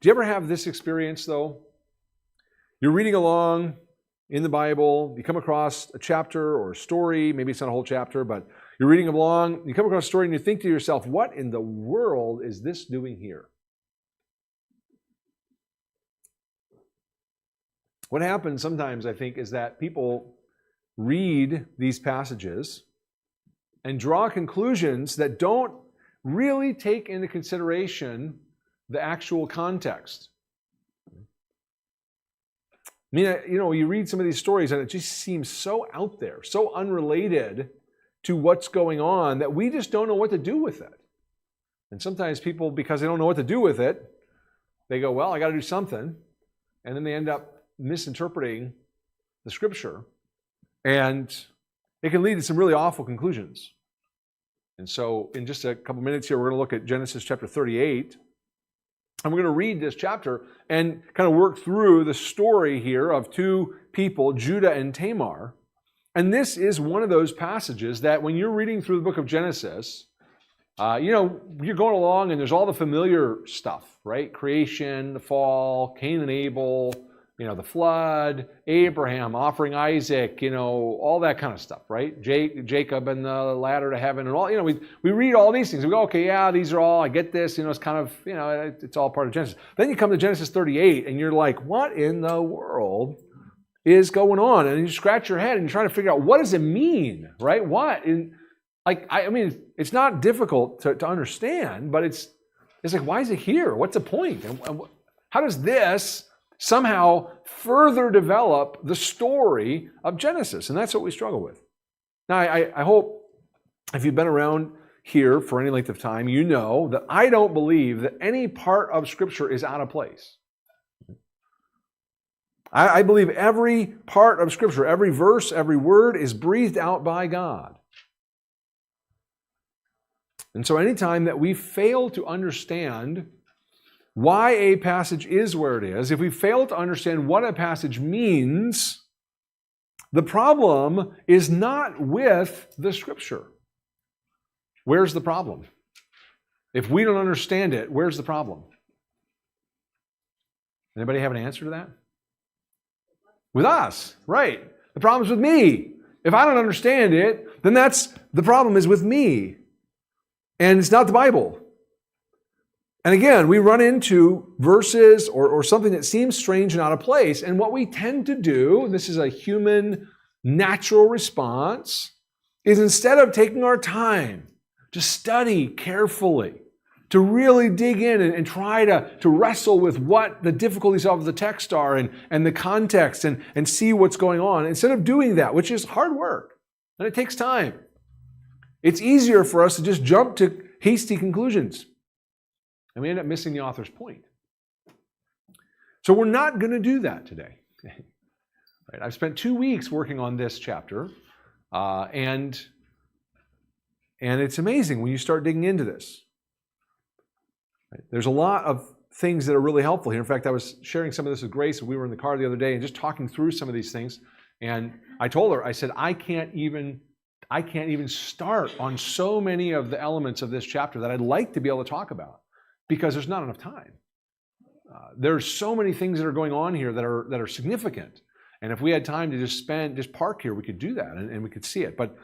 Do you ever have this experience, though? You're reading along in the Bible, you come across a chapter or a story, maybe it's not a whole chapter, but you're reading along, you come across a story and you think to yourself, what in the world is this doing here? What happens sometimes, I think, is that people read these passages and draw conclusions that don't really take into consideration the actual context. I mean, you read some of these stories and it just seems so out there, so unrelated to what's going on that we just don't know what to do with it. And sometimes people, because they don't know what to do with it, they go, well, I got to do something. And then they end up misinterpreting the scripture. And it can lead to some really awful conclusions. And so in just a couple minutes here, we're going to look at Genesis chapter 38. And we're going to read this chapter and kind of work through the story here of two people, Judah and Tamar. And this is one of those passages that when you're reading through the book of Genesis, you're going along and there's all the familiar stuff, right? Creation, the fall, Cain and Abel, the flood, Abraham offering Isaac, all that kind of stuff, right? Jacob and the ladder to heaven and all, we read all these things. We go, okay, yeah, these are all, I get this, it's kind of, it's all part of Genesis. Then you come to Genesis 38 and you're like, what in the world is going on? And you scratch your head and you're trying to figure out, what does it mean, right? What? And it's not difficult to understand, but it's like, why is it here? What's the point? And how does this somehow further develop the story of Genesis? And that's what we struggle with. Now, I hope if you've been around here for any length of time, you know that I don't believe that any part of Scripture is out of place. I believe every part of Scripture, every verse, every word is breathed out by God. And so anytime that we fail to understand why a passage is where it is, if we fail to understand what a passage means, the problem is not with the Scripture. Where's the problem? If we don't understand it, where's the problem? Anybody have an answer to that? With us, right. The problem's with me. If I don't understand it, then the problem is with me. And it's not the Bible. And again, we run into verses or something that seems strange and out of place. And what we tend to do, and this is a human natural response, is instead of taking our time to study carefully, to really dig in and try to wrestle with what the difficulties of the text are and the context and see what's going on, instead of doing that, which is hard work, and it takes time, it's easier for us to just jump to hasty conclusions. And we end up missing the author's point. So we're not going to do that today. Right? I've spent 2 weeks working on this chapter, and it's amazing when you start digging into this. Right? There's a lot of things that are really helpful here. In fact, I was sharing some of this with Grace, and we were in the car the other day and just talking through some of these things. And I told her, I said, I can't even start on so many of the elements of this chapter that I'd like to be able to talk about, because there's not enough time. There's so many things that are going on here that are significant. And if we had time to just park here, we could do that and we could see it. But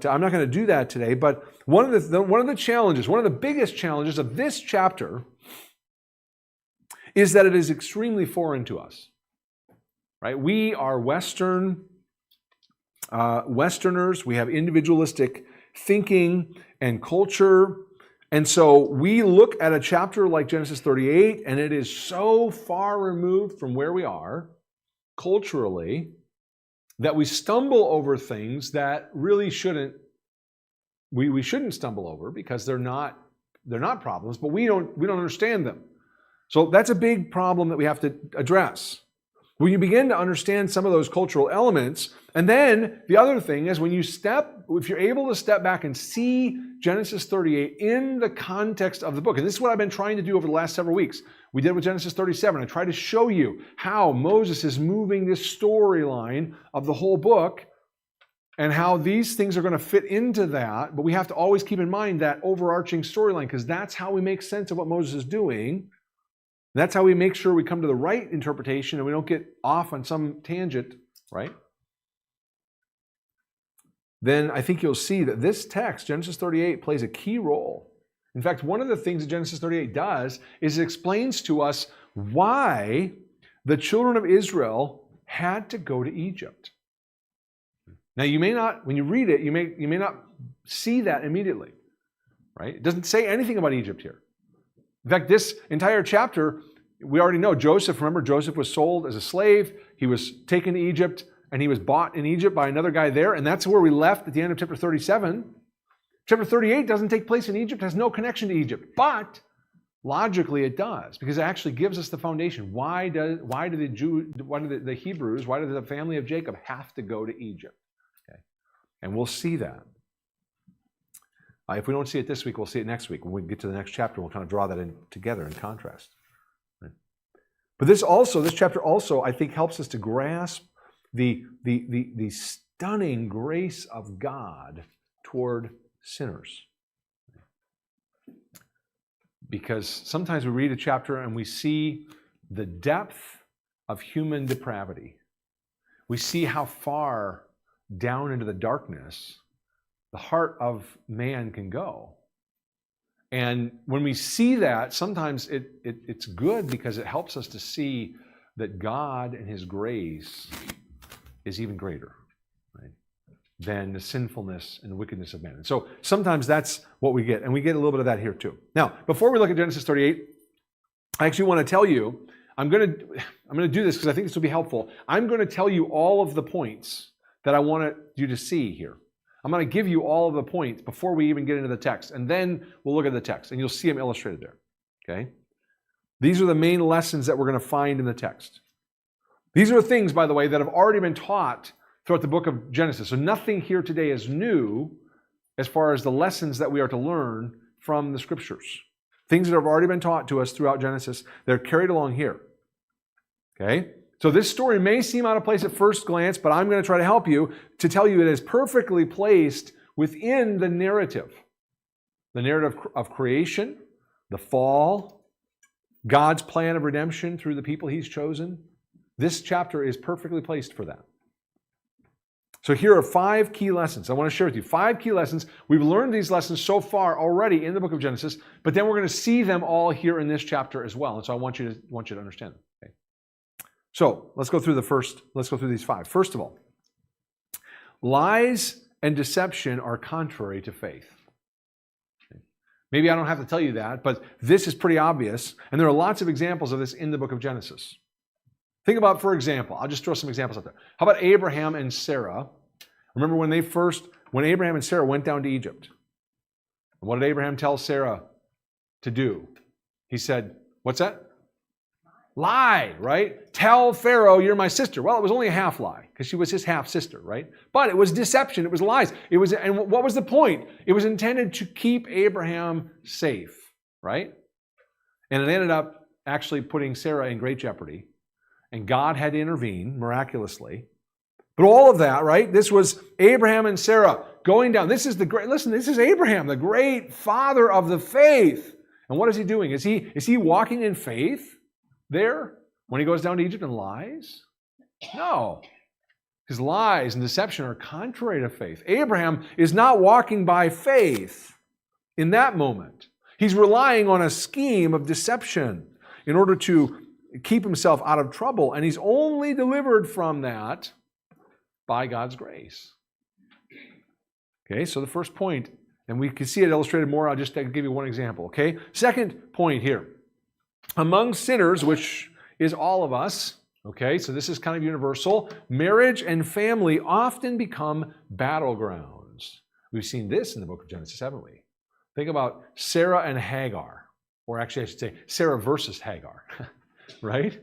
I'm not going to do that today. But one of the challenges, one of the biggest challenges of this chapter is that it is extremely foreign to us. Right? We are Westerners. We have individualistic thinking and culture. And so we look at a chapter like Genesis 38, and it is so far removed from where we are culturally that we stumble over things that really we shouldn't stumble over, because they're not problems, but we don't understand them. So that's a big problem that we have to address. When you begin to understand some of those cultural elements, and then the other thing is if you're able to step back and see Genesis 38 in the context of the book, and this is what I've been trying to do over the last several weeks. We did with Genesis 37. I tried to show you how Moses is moving this storyline of the whole book and how these things are going to fit into that, but we have to always keep in mind that overarching storyline, because that's how we make sense of what Moses is doing. And that's how we make sure we come to the right interpretation and we don't get off on some tangent, right? Then I think you'll see that this text, Genesis 38, plays a key role. In fact, one of the things that Genesis 38 does is it explains to us why the children of Israel had to go to Egypt. Now, you may not, when you read it, you may not see that immediately, right? It doesn't say anything about Egypt here. In fact, this entire chapter, we already know Joseph. Remember, Joseph was sold as a slave. He was taken to Egypt, and he was bought in Egypt by another guy there, and that's where we left at the end of chapter 37. Chapter 38 doesn't take place in Egypt, has no connection to Egypt, but logically it does, because it actually gives us the foundation. Why do the Hebrews, why did the family of Jacob have to go to Egypt? Okay. And we'll see that. If we don't see it this week, we'll see it next week. When we get to the next chapter, we'll kind of draw that in together in contrast. Right? But this chapter also, I think, helps us to grasp the stunning grace of God toward sinners. Because sometimes we read a chapter and we see the depth of human depravity. We see how far down into the darkness the heart of man can go. And when we see that, sometimes it's good because it helps us to see that God and His grace is even greater, right, than the sinfulness and the wickedness of man. And so sometimes that's what we get, and we get a little bit of that here too. Now, before we look at Genesis 38, I actually want to tell you, I'm going to do this because I think this will be helpful. I'm going to tell you all of the points that I want you to see here. I'm going to give you all of the points before we even get into the text, and then we'll look at the text, and you'll see them illustrated there. Okay? These are the main lessons that we're going to find in the text. These are things, by the way, that have already been taught throughout the book of Genesis. So nothing here today is new as far as the lessons that we are to learn from the Scriptures. Things that have already been taught to us throughout Genesis, they're carried along here. Okay? So this story may seem out of place at first glance, but I'm going to try to help you to tell you it is perfectly placed within the narrative. The narrative of creation, the fall, God's plan of redemption through the people He's chosen. This chapter is perfectly placed for that. So here are 5 key lessons I want to share with you. 5 key lessons. We've learned these lessons so far already in the book of Genesis, but then we're going to see them all here in this chapter as well. And so I want you to understand them. Okay? So let's go through these 5. First of all, lies and deception are contrary to faith. Okay? Maybe I don't have to tell you that, but this is pretty obvious, and there are lots of examples of this in the book of Genesis. Think about, for example, I'll just throw some examples out there. How about Abraham and Sarah? Remember when Abraham and Sarah went down to Egypt? And what did Abraham tell Sarah to do? He said, what's that? Lie, right? Tell Pharaoh you're my sister. Well, it was only a half lie because she was his half sister, right? But it was deception. It was lies. And what was the point? It was intended to keep Abraham safe, right? And it ended up actually putting Sarah in great jeopardy. And God had to intervene miraculously. But all of that, right? This was Abraham and Sarah going down. This is Abraham, the great father of the faith. And what is he doing? Is he walking in faith there when he goes down to Egypt and lies? No. His lies and deception are contrary to faith. Abraham is not walking by faith in that moment. He's relying on a scheme of deception in order to keep himself out of trouble, and he's only delivered from that by God's grace. Okay, so the first point, and we can see it illustrated more. I'll just give you one example, okay? Second point here. Among sinners, which is all of us, okay, so this is kind of universal, marriage and family often become battlegrounds. We've seen this in the book of Genesis, haven't we? Think about Sarah and Hagar, or actually I should say Sarah versus Hagar. Right?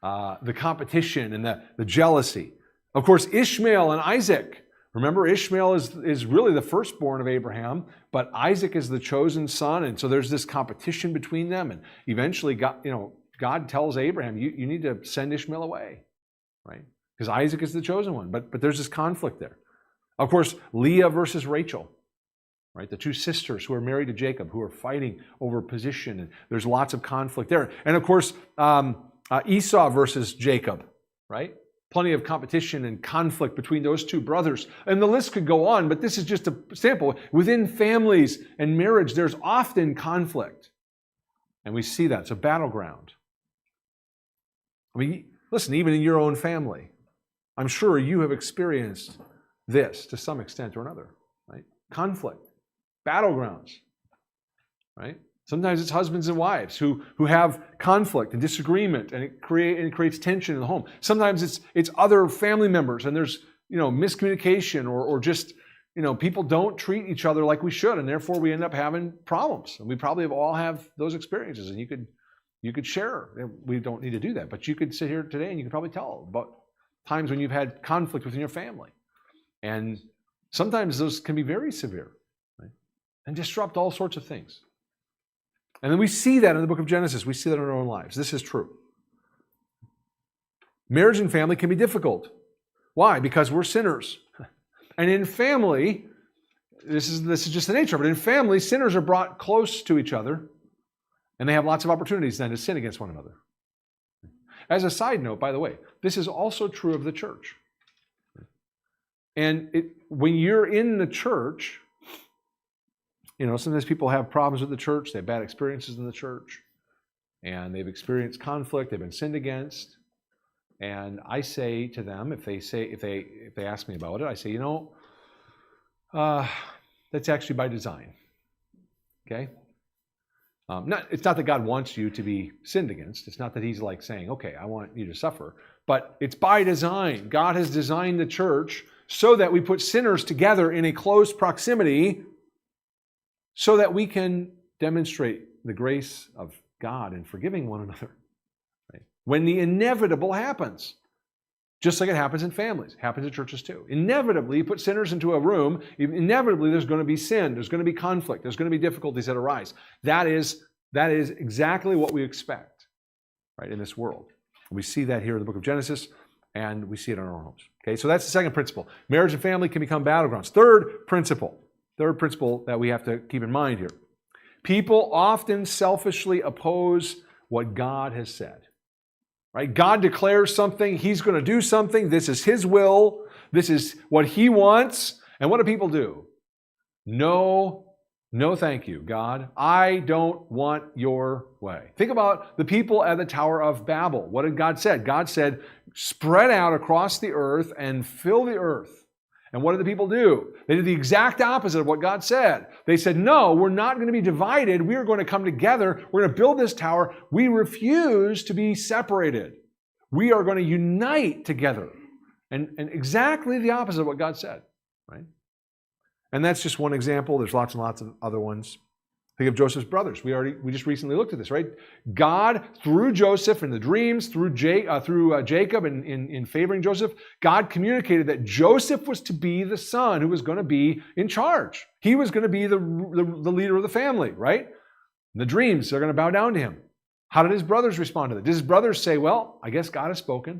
The competition and the jealousy. Of course, Ishmael and Isaac. Remember, Ishmael is really the firstborn of Abraham, but Isaac is the chosen son, and so there's this competition between them. And eventually, God tells Abraham, you need to send Ishmael away, right? Because Isaac is the chosen one. But there's this conflict there. Of course, Leah versus Rachel. right? The two sisters who are married to Jacob, who are fighting over position, and there's lots of conflict there. And of course, Esau versus Jacob, right? Plenty of competition and conflict between those two brothers. And the list could go on, but this is just a sample. Within families and marriage, there's often conflict. And we see that. It's a battleground. I mean, listen, even in your own family, I'm sure you have experienced this to some extent or another, right? Conflict, battlegrounds, right? Sometimes it's husbands and wives who have conflict and disagreement, and it creates tension in the home. Sometimes it's other family members, and there's miscommunication or just people don't treat each other like we should, and therefore we end up having problems. And we probably all have those experiences, and you could share. We don't need to do that, but you could sit here today and you could probably tell about times when you've had conflict within your family, and sometimes those can be very severe, right? And disrupt all sorts of things. And then we see that in the book of Genesis. We see that in our own lives. This is true. Marriage and family can be difficult. Why? Because we're sinners. And in family, this is just the nature of it. In family, sinners are brought close to each other, and they have lots of opportunities then to sin against one another. As a side note, by the way, this is also true of the church. And when you're in the church, sometimes people have problems with the church. They have bad experiences in the church, and they've experienced conflict. They've been sinned against. And I say to them, if they ask me about it, I say, that's actually by design. Okay. It's not that God wants you to be sinned against. It's not that He's like saying, okay, I want you to suffer. But it's by design. God has designed the church so that we put sinners together in a close proximity, so that we can demonstrate the grace of God in forgiving one another, right? When the inevitable happens, just like it happens in families, it happens in churches too. Inevitably, you put sinners into a room, inevitably there's going to be sin, there's going to be conflict, there's going to be difficulties that arise. That is exactly what we expect, right, in this world. We see that here in the book of Genesis, and we see it in our own homes. Okay, so that's the second principle. Marriage and family can become battlegrounds. Third principle that we have to keep in mind here. People often selfishly oppose what God has said. Right? God declares something. He's going to do something. This is His will. This is what He wants. And what do people do? No, thank you, God. I don't want your way. Think about the people at the Tower of Babel. What did God say? God said, spread out across the earth and fill the earth. And what did the people do? They did the exact opposite of what God said. They said, no, we're not going to be divided. We are going to come together. We're going to build this tower. We refuse to be separated. We are going to unite together. And exactly the opposite of what God said, right? And that's just one example. There's lots and lots of other ones. Think of Joseph's brothers. We just recently looked at this, right? God, through Joseph in the dreams, through Jacob in favoring Joseph, God communicated that Joseph was to be the son who was going to be in charge. He was going to be the leader of the family, right? In the dreams, they're going to bow down to him. How did his brothers respond to that? Did his brothers say, well, I guess God has spoken,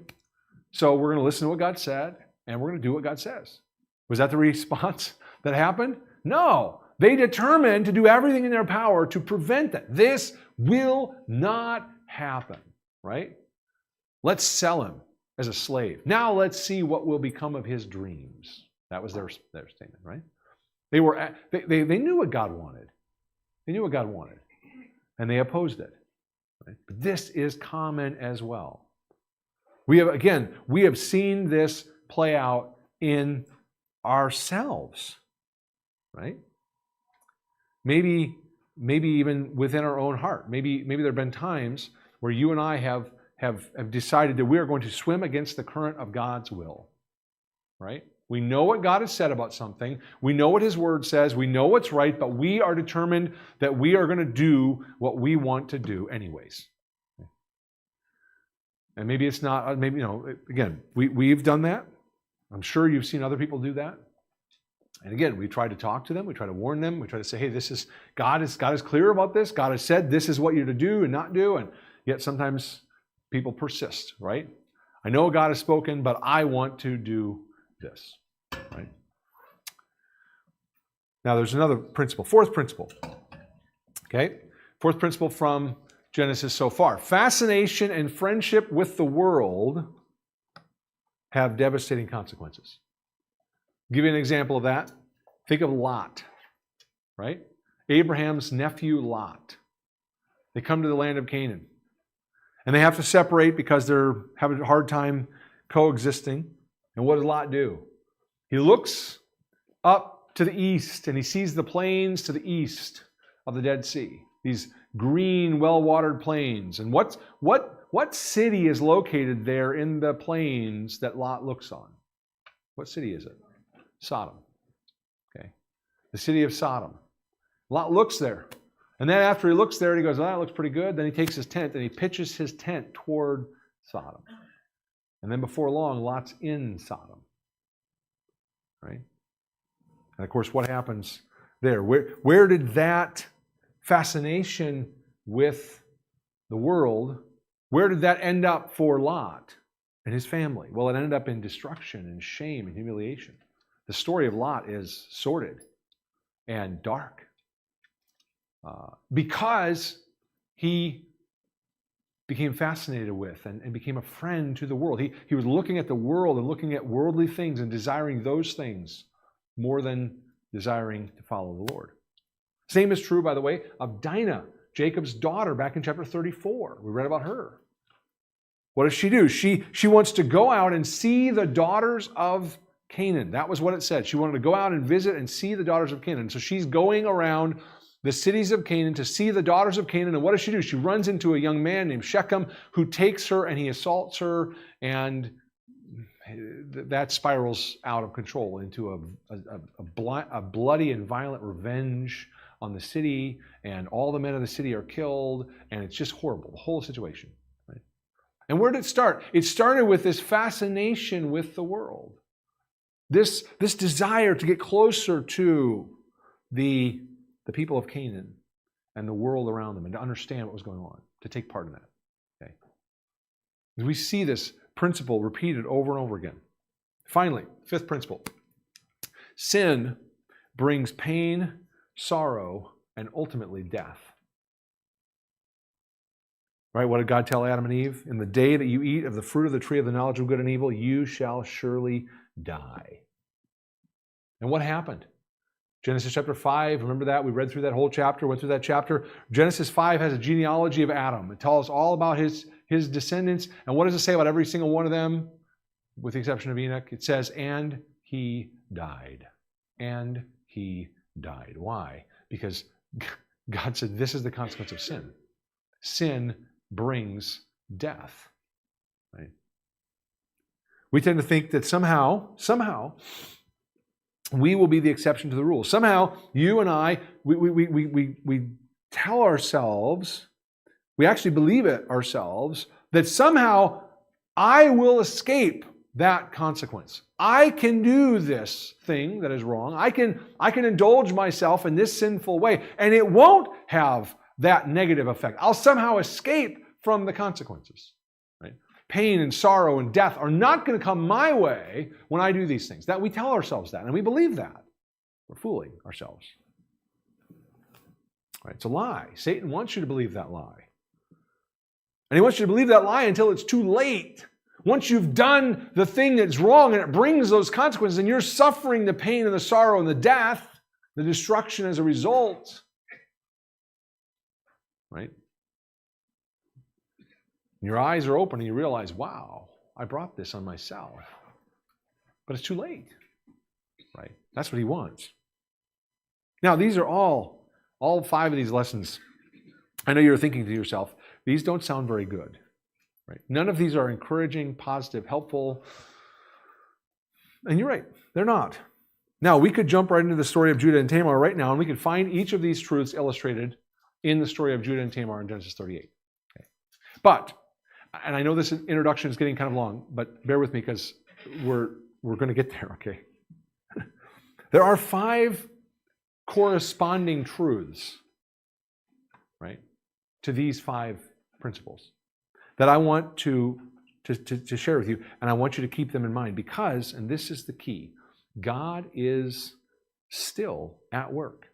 so we're going to listen to what God said, and we're going to do what God says? Was that the response that happened? No. They determined to do everything in their power to prevent that. This will not happen, right? Let's sell him as a slave. Now let's see what will become of his dreams. That was their statement, right? They knew what God wanted. They knew what God wanted, and they opposed it. Right? But this is common as well. We have seen this play out in ourselves, right? Maybe even within our own heart. Maybe there have been times where you and I have decided that we are going to swim against the current of God's will, right? We know what God has said about something. We know what His Word says. We know what's right, but we are determined that we are going to do what we want to do anyways. And maybe it's not, again, we've done that. I'm sure you've seen other people do that. And again, we try to talk to them. We try to warn them. We try to say, hey, God is clear about this. God has said this is what you're to do and not do. And yet sometimes people persist, right? I know God has spoken, but I want to do this, right? Now there's another principle, fourth principle. Okay? Fourth principle from Genesis so far. Fascination and friendship with the world have devastating consequences. I'll give you an example of that. Think of Lot, right? Abraham's nephew Lot. They come to the land of Canaan. And they have to separate because they're having a hard time coexisting. And what does Lot do? He looks up to the east and he sees the plains to the east of the Dead Sea. These green, well-watered plains. And what city is located there in the plains that Lot looks on? What city is it? Sodom. Okay. The city of Sodom. Lot looks there. And then after he looks there, he goes, "Oh, that looks pretty good." Then he takes his tent and he pitches his tent toward Sodom. And then before long, Lot's in Sodom. Right? And of course, what happens there? Where did that fascination with the world, where did that end up for Lot and his family? Well, it ended up in destruction and shame and humiliation. The story of Lot is sordid and dark because he became fascinated with and became a friend to the world. He was looking at the world and looking at worldly things and desiring those things more than desiring to follow the Lord. Same is true, by the way, of Dinah, Jacob's daughter, back in chapter 34. We read about her. What does she do? She wants to go out and see the daughters of Canaan. That was what it said. She wanted to go out and visit and see the daughters of Canaan. So she's going around the cities of Canaan to see the daughters of Canaan. And what does she do? She runs into a young man named Shechem who takes her and he assaults her, and that spirals out of control into a bloody and violent revenge on the city, and all the men of the city are killed, and it's just horrible, the whole situation. Right? And where did it start? It started with this fascination with the world. This desire to get closer to the people of Canaan and the world around them and to understand what was going on, to take part in that. Okay? We see this principle repeated over and over again. Finally, fifth principle. Sin brings pain, sorrow, and ultimately death. Right? What did God tell Adam and Eve? In the day that you eat of the fruit of the tree of the knowledge of good and evil, you shall surely die. And what happened? Genesis chapter 5, remember that? We read through that whole chapter, went through that chapter. Genesis 5 has a genealogy of Adam. It tells us all about his descendants. And what does it say about every single one of them? With the exception of Enoch, it says, and he died. And he died. Why? Because God said this is the consequence of sin. Sin brings death. Right? We tend to think that somehow, we will be the exception to the rule. Somehow, you and I, we tell ourselves, we actually believe it ourselves, that somehow I will escape that consequence. I can do this thing that is wrong. I can indulge myself in this sinful way, and it won't have that negative effect. I'll somehow escape from the consequences. Right? Pain and sorrow and death are not going to come my way when I do these things. That we tell ourselves that, and we believe that. We're fooling ourselves. Right? It's a lie. Satan wants you to believe that lie. And he wants you to believe that lie until it's too late. Once you've done the thing that's wrong and it brings those consequences and you're suffering the pain and the sorrow and the death, the destruction as a result, right? Your eyes are open and you realize, wow, I brought this on myself. But it's too late, right? That's what he wants. Now, these are all 5 of these lessons. I know you're thinking to yourself, these don't sound very good. Right? None of these are encouraging, positive, helpful. And you're right, they're not. Now, we could jump right into the story of Judah and Tamar right now, and we could find each of these truths illustrated in the story of Judah and Tamar in Genesis 38. Okay. But, and I know this introduction is getting kind of long, but bear with me because we're going to get there, okay? There are 5 corresponding truths, right, to these 5 principles that I want to share with you, and I want you to keep them in mind because, and this is the key, God is still at work,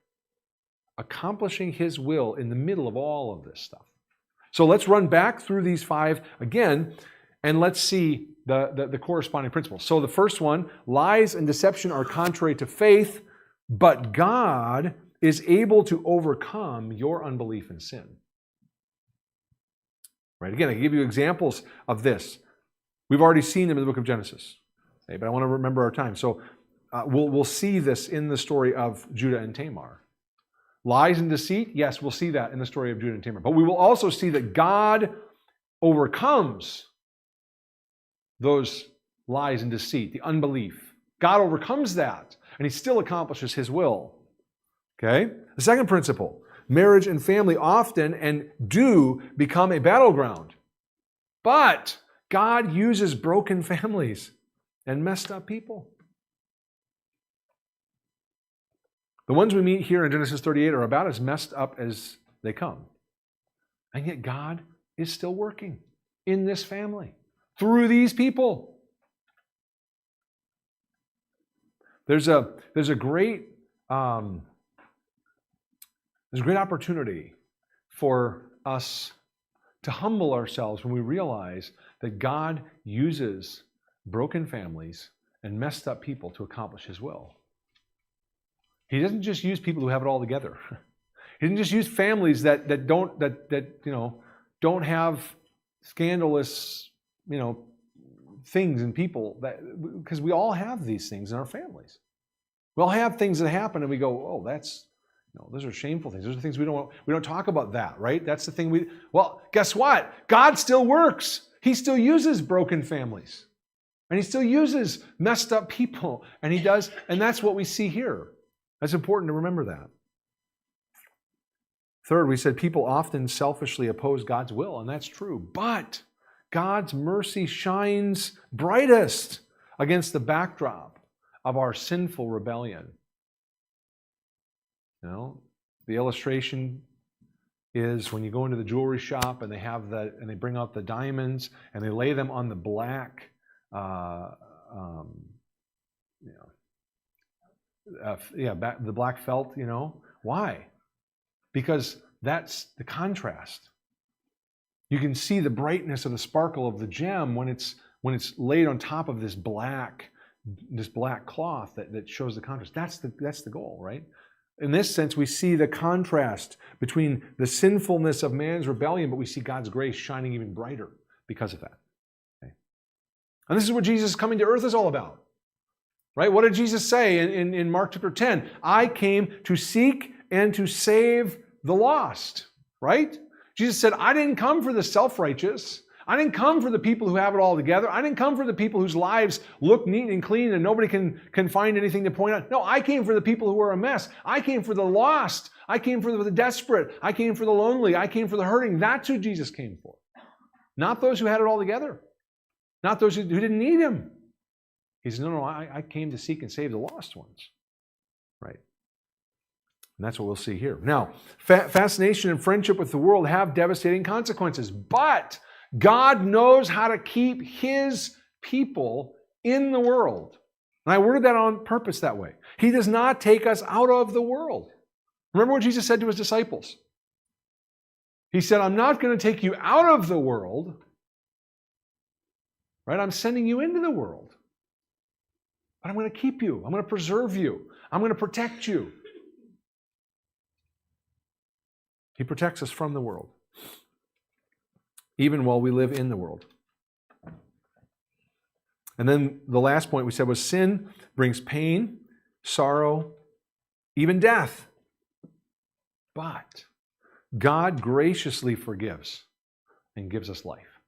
accomplishing his will in the middle of all of this stuff. So let's run back through these 5 again, and let's see the corresponding principles. So the first one, lies and deception are contrary to faith, but God is able to overcome your unbelief and sin. Right? Again, I can give you examples of this. We've already seen them in the book of Genesis, okay, but I want to remember our time. So we'll see this in the story of Judah and Tamar. Lies and deceit, yes, we'll see that in the story of Judah and Tamar. But we will also see that God overcomes those lies and deceit, the unbelief. God overcomes that, and he still accomplishes his will. Okay? The second principle, marriage and family often and do become a battleground. But God uses broken families and messed up people. The ones we meet here in Genesis 38 are about as messed up as they come. And yet God is still working in this family through these people. There's a great opportunity for us to humble ourselves when we realize that God uses broken families and messed up people to accomplish his will. He doesn't just use people who have it all together. He doesn't just use families that don't have scandalous, things in people, because we all have these things in our families. We all have things that happen and we go, oh, that's, those are shameful things. Those are things we don't talk about that, right? That's the thing well, guess what? God still works. He still uses broken families. And he still uses messed up people. And he does, and that's what we see here. That's important to remember that. Third, we said people often selfishly oppose God's will, and that's true. But God's mercy shines brightest against the backdrop of our sinful rebellion. The illustration is when you go into the jewelry shop and they bring out the diamonds and they lay them on the black, the black felt. Why? Because that's the contrast. You can see the brightness of the sparkle of the gem when it's laid on top of this black cloth that shows the contrast. That's the goal, right? In this sense, we see the contrast between the sinfulness of man's rebellion, but we see God's grace shining even brighter because of that. Okay? And this is what Jesus coming to earth is all about. Right? What did Jesus say in Mark chapter 10? I came to seek and to save the lost. Right? Jesus said, I didn't come for the self-righteous. I didn't come for the people who have it all together. I didn't come for the people whose lives look neat and clean and nobody can find anything to point out. No, I came for the people who are a mess. I came for the lost. I came for the desperate. I came for the lonely. I came for the hurting. That's who Jesus came for. Not those who had it all together. Not those who didn't need him. He says, no, I came to seek and save the lost ones. Right? And that's what we'll see here. Now, fascination and friendship with the world have devastating consequences, but God knows how to keep his people in the world. And I worded that on purpose that way. He does not take us out of the world. Remember what Jesus said to his disciples? He said, I'm not going to take you out of the world. Right? I'm sending you into the world. But I'm going to keep you. I'm going to preserve you. I'm going to protect you. He protects us from the world, even while we live in the world. And then the last point we said was sin brings pain, sorrow, even death. But God graciously forgives and gives us life.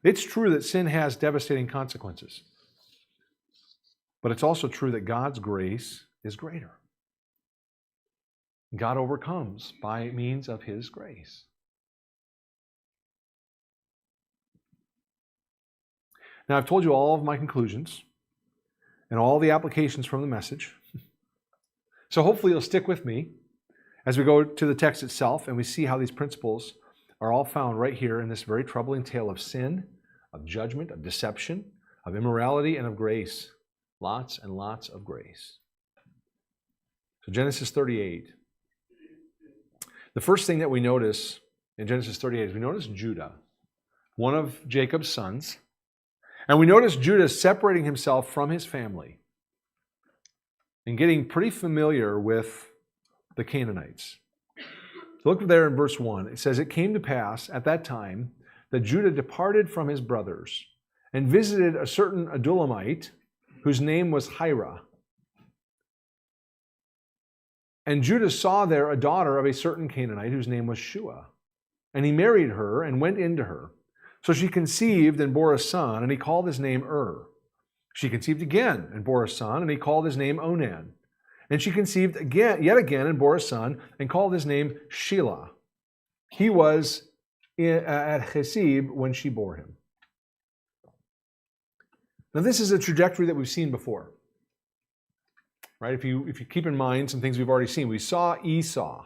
It's true that sin has devastating consequences. But it's also true that God's grace is greater. God overcomes by means of his grace. Now, I've told you all of my conclusions and all the applications from the message. So hopefully you'll stick with me as we go to the text itself and we see how these principles are all found right here in this very troubling tale of sin, of judgment, of deception, of immorality, and of grace. Lots and lots of grace. So Genesis 38. The first thing that we notice in Genesis 38 is we notice Judah, one of Jacob's sons. And we notice Judah separating himself from his family and getting pretty familiar with the Canaanites. So look there in verse 1. It says, "It came to pass at that time that Judah departed from his brothers and visited a certain Adullamite whose name was Hira. And Judah saw there a daughter of a certain Canaanite whose name was Shua. And he married her and went into her. So she conceived and bore a son, and he called his name She conceived again and bore a son, and he called his name Onan. And she conceived yet again and bore a son, and called his name Shelah. He was at Chesib when she bore him." Now this is a trajectory that we've seen before. Right? If you keep in mind some things we've already seen. We saw Esau.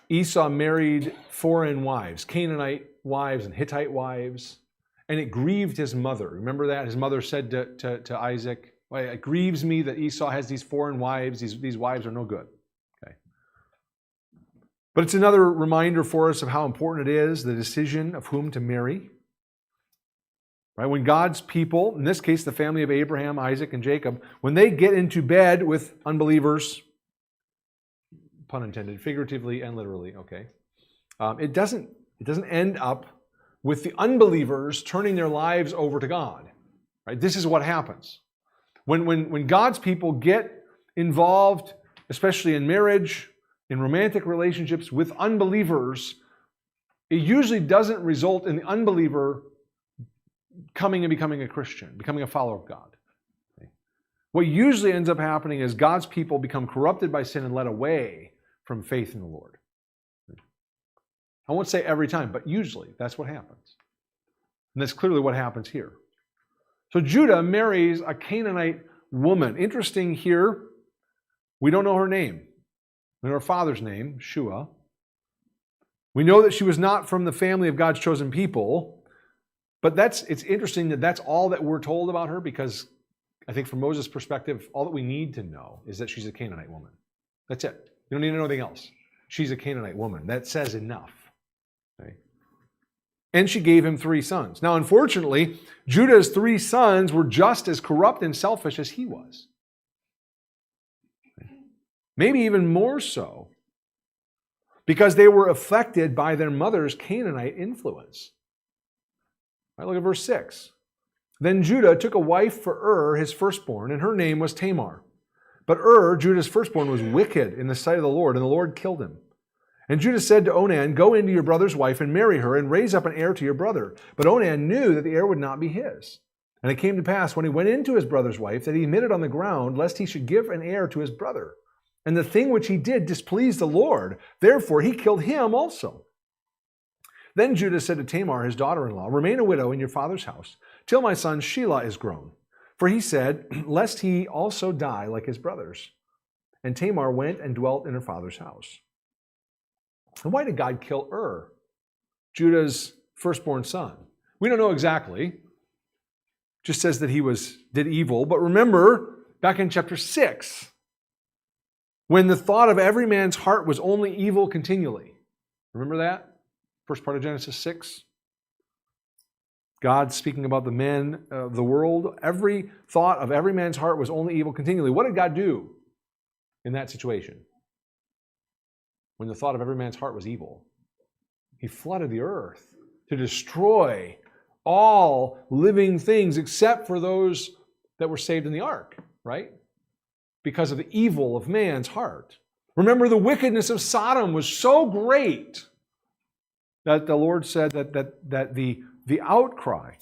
Esau married foreign wives, Canaanite wives and Hittite wives, and it grieved his mother. Remember that? His mother said to Isaac, "Well, it grieves me that Esau has these foreign wives. These wives are no good." Okay. But it's another reminder for us of how important it is, the decision of whom to marry. Right? When God's people, in this case the family of Abraham, Isaac, and Jacob, when they get into bed with unbelievers, pun intended, figuratively and literally, okay, it doesn't end up with the unbelievers turning their lives over to God. Right? This is what happens. When God's people get involved, especially in marriage, in romantic relationships with unbelievers, it usually doesn't result in the unbeliever coming and becoming a Christian, becoming a follower of God. Okay? What usually ends up happening is God's people become corrupted by sin and led away from faith in the Lord. I won't say every time, but usually that's what happens. And that's clearly what happens here. So Judah marries a Canaanite woman. Interesting here, we don't know her name. We know her father's name, Shua. We know that she was not from the family of God's chosen people. But it's interesting that that's all that we're told about her, because I think from Moses' perspective, all that we need to know is that she's a Canaanite woman. That's it. You don't need to know anything else. She's a Canaanite woman. That says enough. Okay? And she gave him 3 sons. Now, unfortunately, Judah's 3 sons were just as corrupt and selfish as he was. Maybe even more so, because they were affected by their mother's Canaanite influence. Right, look at verse 6. "Then Judah took a wife for his firstborn, and her name was Tamar. But Judah's firstborn, was wicked in the sight of the Lord, and the Lord killed him. And Judah said to Onan, 'Go into your brother's wife and marry her, and raise up an heir to your brother.' But Onan knew that the heir would not be his. And it came to pass, when he went into his brother's wife, that he hid it on the ground, lest he should give an heir to his brother. And the thing which he did displeased the Lord. Therefore he killed him also. Then Judah said to Tamar, his daughter-in-law, 'Remain a widow in your father's house, till my son Shelah is grown.' For he said, 'Lest he also die like his brothers.' And Tamar went and dwelt in her father's house." And why did God kill Judah's firstborn son? We don't know exactly. Just says that he did evil. But remember, back in chapter 6, when the thought of every man's heart was only evil continually. Remember that? First part of Genesis 6. God speaking about the men of the world. Every thought of every man's heart was only evil continually. What did God do in that situation? When the thought of every man's heart was evil, he flooded the earth to destroy all living things except for those that were saved in the ark, right? Because of the evil of man's heart. Remember, the wickedness of Sodom was so great that the Lord said that the outcry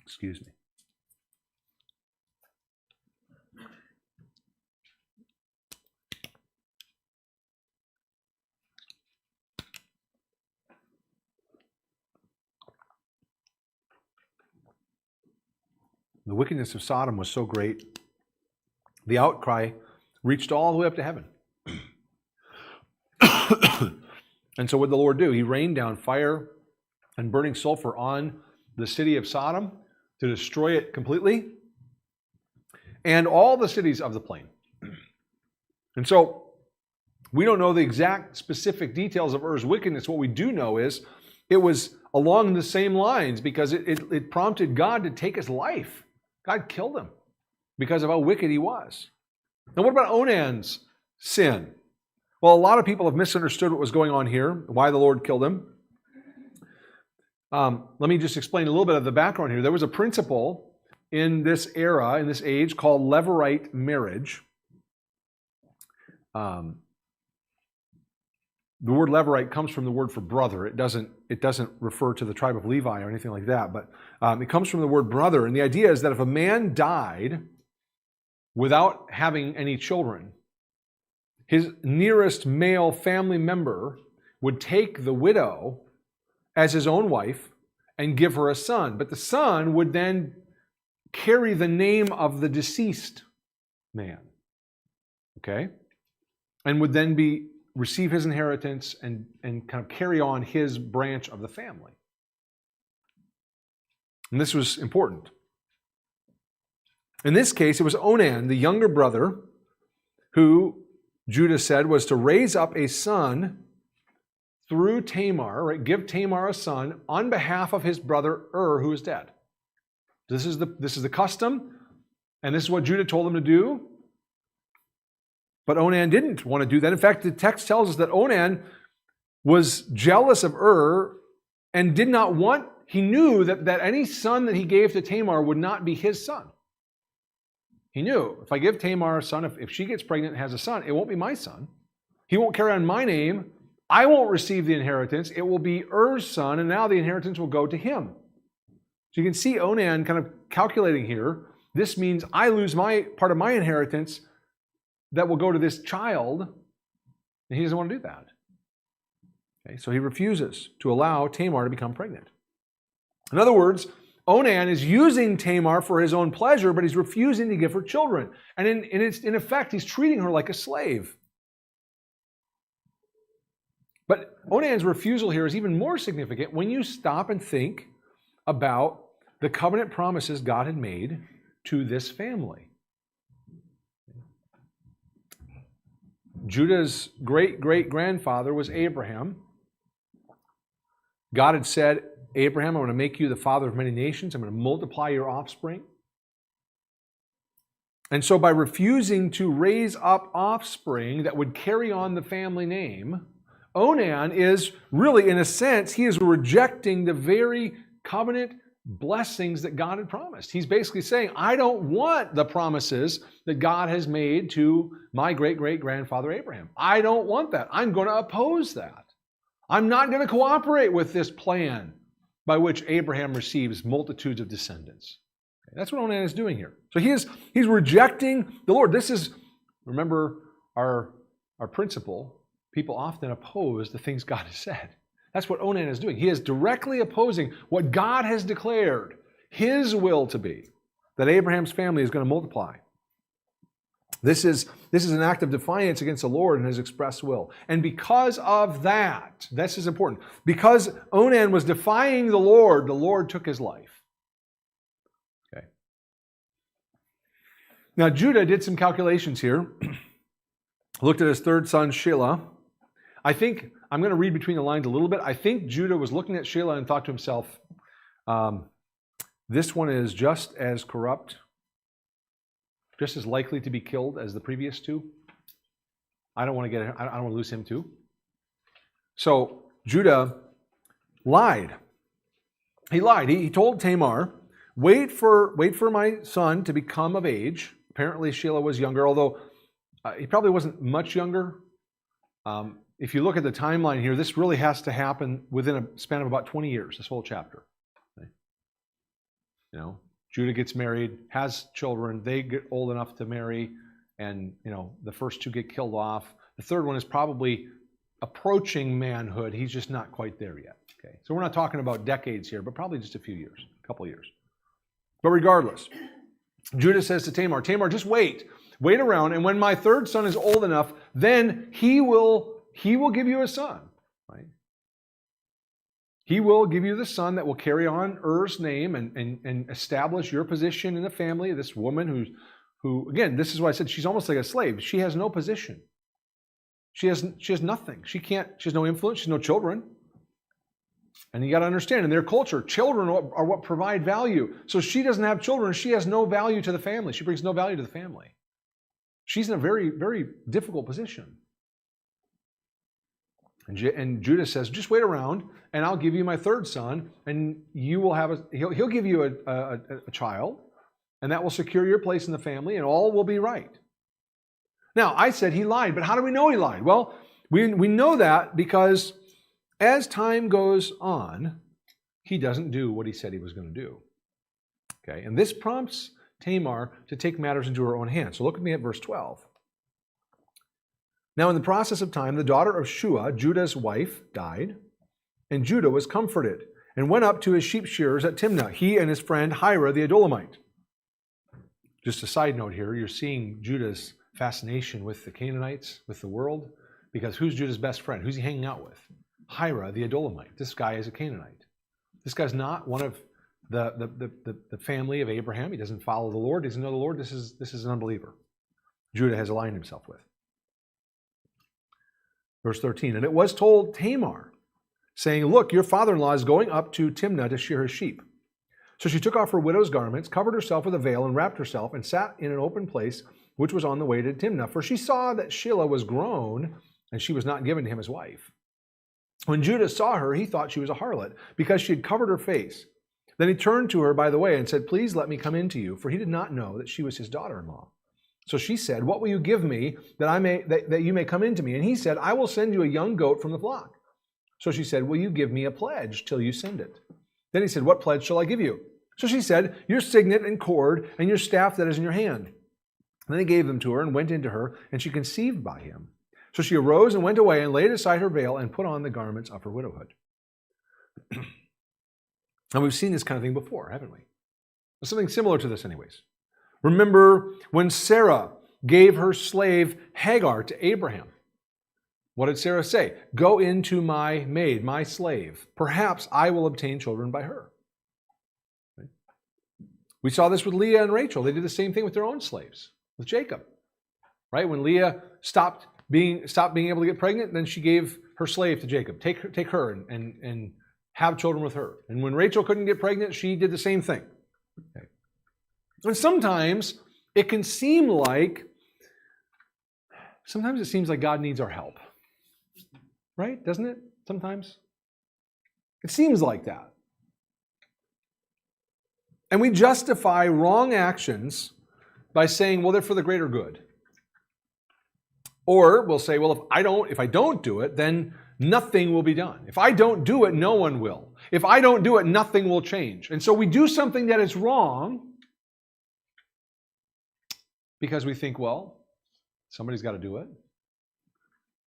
excuse me. The wickedness of Sodom was so great, the outcry reached all the way up to heaven. And so what did the Lord do? He rained down fire and burning sulfur on the city of Sodom, to destroy it completely, and all the cities of the plain. And so we don't know the exact specific details of Ur's wickedness. What we do know is it was along the same lines because it prompted God to take his life. God killed him because of how wicked he was. Now, what about Onan's sin? Well, a lot of people have misunderstood what was going on here, why the Lord killed him. Let me just explain a little bit of the background here. There was a principle in this era, in this age, called Levirate marriage. The word Levirate comes from the word for brother. It doesn't refer to the tribe of Levi or anything like that, but it comes from the word brother. And the idea is that if a man died without having any children, his nearest male family member would take the widow as his own wife and give her a son. But the son would then carry the name of the deceased man. Okay? And would then receive his inheritance and kind of carry on his branch of the family. And this was important. In this case, it was Onan, the younger brother, who Judah said was to raise up a son through Tamar, right? Give Tamar a son on behalf of his brother who is dead. This is the custom, and this is what Judah told him to do. But Onan didn't want to do that. In fact, the text tells us that Onan was jealous of and did not want, he knew that any son that he gave to Tamar would not be his son. He knew, if I give Tamar a son, if she gets pregnant and has a son, it won't be my son. He won't carry on my name. I won't receive the inheritance. It will be Er's son, and now the inheritance will go to him. So you can see Onan kind of calculating here. This means I lose my part of my inheritance that will go to this child, and he doesn't want to do that. Okay, so he refuses to allow Tamar to become pregnant. In other words, Onan is using Tamar for his own pleasure, but he's refusing to give her children. And in effect, he's treating her like a slave. But Onan's refusal here is even more significant when you stop and think about the covenant promises God had made to this family. Judah's great-great-grandfather was Abraham. God had said, Abraham, I'm going to make you the father of many nations. I'm going to multiply your offspring. And so by refusing to raise up offspring that would carry on the family name, Onan is really, in a sense, he is rejecting the very covenant blessings that God had promised. He's basically saying, I don't want the promises that God has made to my great-great-grandfather Abraham. I don't want that. I'm going to oppose that. I'm not going to cooperate with this plan by which Abraham receives multitudes of descendants. Okay, that's what Onan is doing here. So he's rejecting the Lord. This is, remember our principle, people often oppose the things God has said. That's what Onan is doing. He is directly opposing what God has declared his will to be, that Abraham's family is going to multiply. This is an act of defiance against the Lord and his express will. And because of that, this is important, because Onan was defying the Lord took his life. Okay. Now Judah did some calculations here. Looked at his third son, Shelah. I think, I'm going to read between the lines a little bit. I think Judah was looking at Shelah and thought to himself, this one is just as corrupt, just as likely to be killed as the previous two. I don't want to lose him too. So Judah lied. He lied. He told Tamar, wait for my son to become of age. Apparently Shelah was younger, although he probably wasn't much younger. If you look at the timeline here, this really has to happen within a span of about 20 years, this whole chapter. Okay. You know, Judah gets married, has children, they get old enough to marry, and the first two get killed off. The third one is probably approaching manhood. He's just not quite there yet. Okay. So we're not talking about decades here, but probably just a few years, a couple of years. But regardless, Judah says to Tamar, just wait around, and when my third son is old enough, then he will give you a son, right? He will give you the son that will carry on Er's name and establish your position in the family. This woman who again, this is why I said she's almost like a slave. She has no position. She has nothing. She has no influence. She has no children. And you got to understand, in their culture, children are what provide value. So she doesn't have children. She has no value to the family. She brings no value to the family. She's in a very, very difficult position. And Judah says, just wait around, and I'll give you my third son, and you will have he'll give you a child, and that will secure your place in the family, and all will be right. Now, I said he lied, but how do we know he lied? Well, we know that because as time goes on, he doesn't do what he said he was going to do. Okay, and this prompts Tamar to take matters into her own hands. So look at me at verse 12. Now in the process of time, the daughter of Shua, Judah's wife, died, and Judah was comforted and went up to his sheep shearers at Timnah, he and his friend Hira the Adullamite. Just a side note here, you're seeing Judah's fascination with the Canaanites, with the world, because who's Judah's best friend? Who's he hanging out with? Hira the Adullamite. This guy is a Canaanite. This guy's not one of the family of Abraham. He doesn't follow the Lord. He doesn't know the Lord. This is an unbeliever. Judah has aligned himself with. Verse 13, and it was told Tamar, saying, look, your father-in-law is going up to Timnah to shear his sheep. So she took off her widow's garments, covered herself with a veil, and wrapped herself, and sat in an open place, which was on the way to Timnah. For she saw that Shelah was grown, and she was not given to him as wife. When Judah saw her, he thought she was a harlot, because she had covered her face. Then he turned to her by the way and said, please let me come in to you, for he did not know that she was his daughter-in-law. So she said, what will you give me that you may come in to me? And he said, I will send you a young goat from the flock. So she said, will you give me a pledge till you send it? Then he said, what pledge shall I give you? So she said, your signet and cord and your staff that is in your hand. And then he gave them to her and went into her, and she conceived by him. So she arose and went away and laid aside her veil and put on the garments of her widowhood. And we've seen this kind of thing before, haven't we? Something similar to this anyways. Remember when Sarah gave her slave Hagar to Abraham. What did Sarah say? Go into my maid, my slave. Perhaps I will obtain children by her. Right? We saw this with Leah and Rachel. They did the same thing with their own slaves, with Jacob. Right? When Leah stopped being able to get pregnant, then she gave her slave to Jacob. Take her and have children with her. And when Rachel couldn't get pregnant, she did the same thing. Okay. And sometimes it seems like God needs our help. Right? Doesn't it? Sometimes. It seems like that. And we justify wrong actions by saying, well, they're for the greater good. Or we'll say, well, if I don't do it, then nothing will be done. If I don't do it, no one will. If I don't do it, nothing will change. And so we do something that is wrong because we think, well, somebody's got to do it.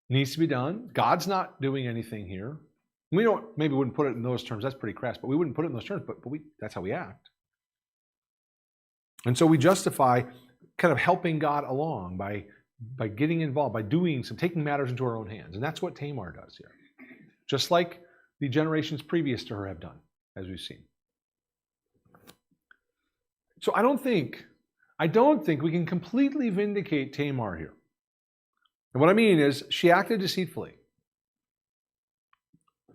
It needs to be done. God's not doing anything here. We wouldn't put it in those terms. That's pretty crass, but we wouldn't put it in those terms, but that's how we act. And so we justify kind of helping God along by getting involved, by taking matters into our own hands. And that's what Tamar does here. Just like the generations previous to her have done, as we've seen. So I don't think we can completely vindicate Tamar here. And what I mean is, she acted deceitfully.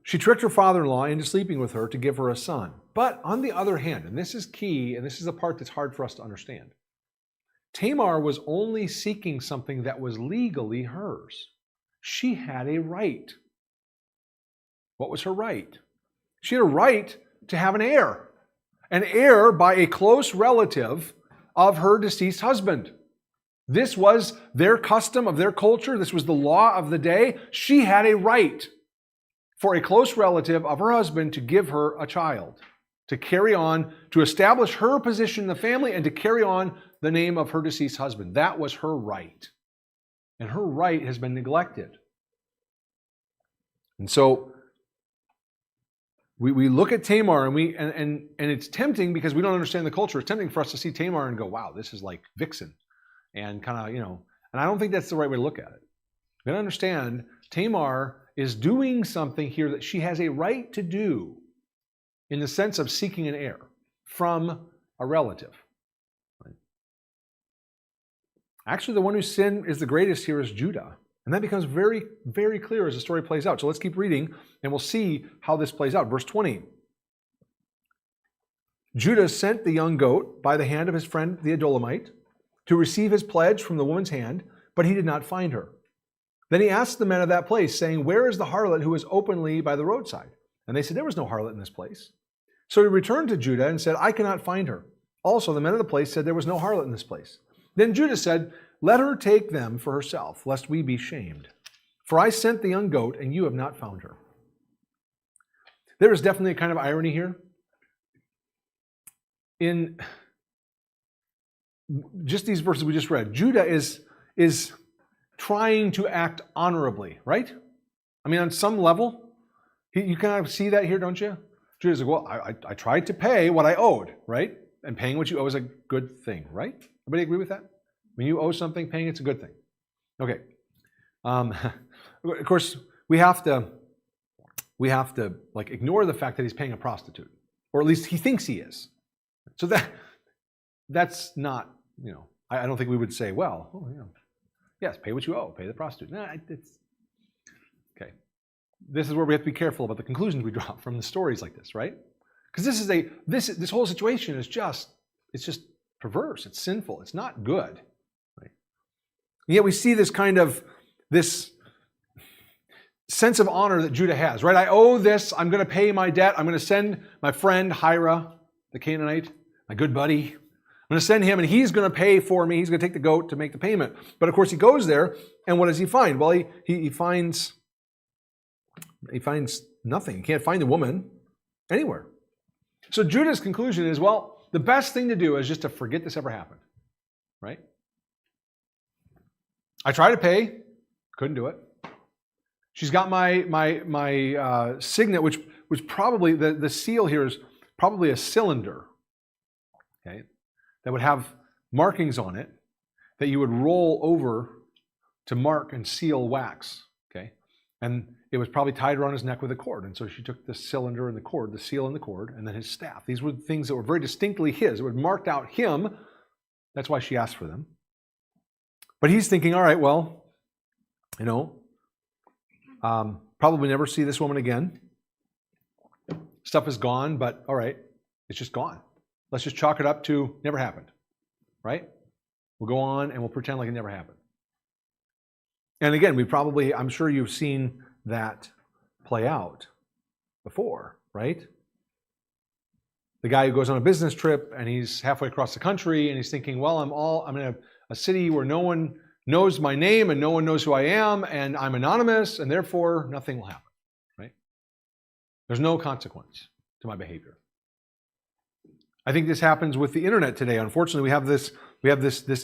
She tricked her father-in-law into sleeping with her to give her a son. But on the other hand, and this is key, and this is the part that's hard for us to understand, Tamar was only seeking something that was legally hers. She had a right. What was her right? She had a right to have an heir by a close relative of her deceased husband. This was their custom of their culture. This was the law of the day. She had a right for a close relative of her husband to give her a child, to carry on, to establish her position in the family, and to carry on the name of her deceased husband. That was her right. And her right has been neglected. And so we look at Tamar and it's tempting because we don't understand the culture. It's tempting for us to see Tamar and go, wow, this is like Vixen. And kind of, and I don't think that's the right way to look at it. You got to understand, Tamar is doing something here that she has a right to do in the sense of seeking an heir from a relative. Right? Actually, the one whose sin is the greatest here is Judah. And that becomes very, very clear as the story plays out. So let's keep reading, and we'll see how this plays out. Verse 20. Judah sent the young goat by the hand of his friend the Adullamite to receive his pledge from the woman's hand, but he did not find her. Then he asked the men of that place, saying, "Where is the harlot who was openly by the roadside?" And they said, "There was no harlot in this place." So he returned to Judah and said, "I cannot find her." Also, the men of the place said, "There was no harlot in this place." Then Judah said, "Let her take them for herself, lest we be shamed. For I sent the young goat, and you have not found her." There is definitely a kind of irony here. In just these verses we just read, Judah is trying to act honorably, right? I mean, on some level, you kind of see that here, don't you? Judah's like, well, I tried to pay what I owed, right? And paying what you owe is a good thing, right? Everybody agree with that? When you owe something, paying it's a good thing. Okay. Of course, we have to like ignore the fact that he's paying a prostitute, or at least he thinks he is. So that's not, I don't think we would say, well, yes, pay what you owe, pay the prostitute. No, it's okay. This is where we have to be careful about the conclusions we draw from the stories like this, right? Because this whole situation is just perverse. It's sinful. It's not good, right? And yet we see this sense of honor that Judah has, right? I owe this. I'm going to pay my debt. I'm going to send my friend Hira, the Canaanite, my good buddy. I'm going to send him, and he's going to pay for me. He's going to take the goat to make the payment. But of course, he goes there, and what does he find? Well, he finds nothing. He can't find the woman anywhere. So Judah's conclusion is, well, the best thing to do is just to forget this ever happened, right? I tried to pay, couldn't do it. She's got my signet, which was probably the seal here is probably a cylinder, okay, that would have markings on it that you would roll over to mark and seal wax, okay? And it was probably tied around his neck with a cord. And so she took the cylinder and the cord, the seal and the cord, and then his staff. These were things that were very distinctly his. It would marked out him. That's why she asked for them. But he's thinking, all right, well, probably never see this woman again. Stuff is gone, but all right, it's just gone. Let's just chalk it up to never happened, right? We'll go on and we'll pretend like it never happened. And again, I'm sure you've seen that play out before, right? The guy who goes on a business trip and he's halfway across the country and he's thinking, well, I'm in a city where no one knows my name and no one knows who I am and I'm anonymous and therefore nothing will happen, right? There's no consequence to my behavior. I think this happens with the internet today. Unfortunately, we have this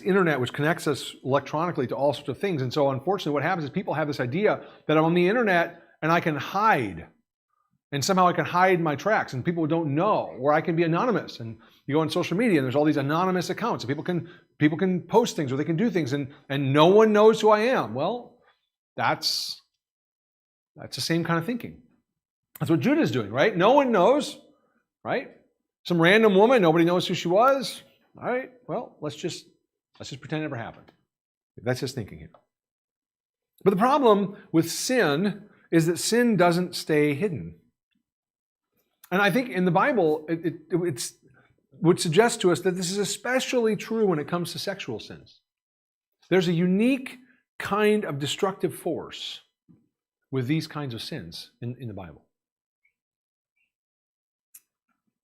internet which connects us electronically to all sorts of things. And so unfortunately what happens is people have this idea that I'm on the internet and I can hide. And somehow I can hide my tracks and people don't know, or I can be anonymous. And you go on social media and there's all these anonymous accounts. And people can post things or they can do things and no one knows who I am. Well, that's the same kind of thinking. That's what Judah's doing, right? No one knows, right? Some random woman, nobody knows who she was. All right, well, let's just pretend it never happened. That's his thinking here. But the problem with sin is that sin doesn't stay hidden. And I think in the Bible, it would suggest to us that this is especially true when it comes to sexual sins. There's a unique kind of destructive force with these kinds of sins in the Bible.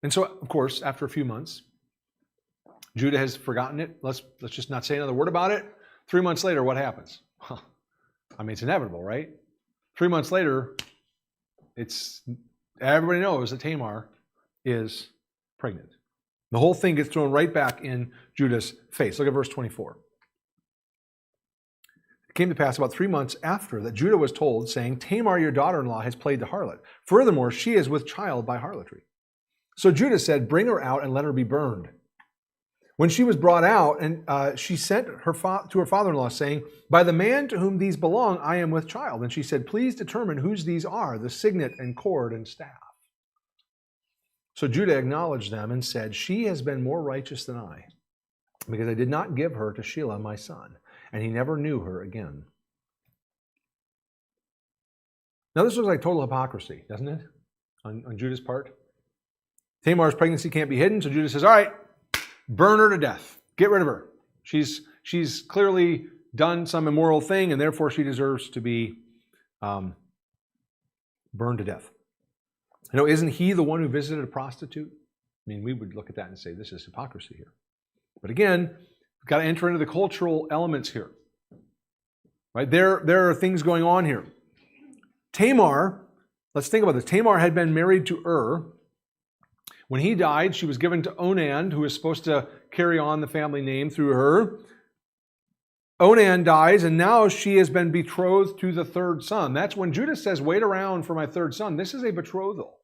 And so, of course, after a few months, Judah has forgotten it. Let's just not say another word about it. 3 months later, what happens? It's inevitable, right? 3 months later, everybody knows that Tamar is pregnant. The whole thing gets thrown right back in Judah's face. Look at verse 24. It came to pass about 3 months after that Judah was told, saying, Tamar, your daughter-in-law, has played the harlot. Furthermore, she is with child by harlotry. So Judah said, bring her out and let her be burned. When she was brought out, and she sent to her father-in-law, saying, "By the man to whom these belong, I am with child." And she said, "Please determine whose these are, the signet and cord and staff." So Judah acknowledged them and said, "She has been more righteous than I, because I did not give her to Shelah my son." And he never knew her again. Now this looks like total hypocrisy, doesn't it, on Judah's part? Tamar's pregnancy can't be hidden, so Judah says, "All right, burn her to death. Get rid of her. She's clearly done some immoral thing, and therefore she deserves to be burned to death." You know, isn't he the one who visited a prostitute? I mean, we would look at that and say, this is hypocrisy here. But again, we've got to enter into the cultural elements here. Right? There are things going on here. Tamar, let's think about this. Tamar had been married to Ur. When he died, she was given to Onan, who was supposed to carry on the family name through her. Onan dies, and now she has been betrothed to the third son. That's when Judah says, "Wait around for my third son." This is a betrothal.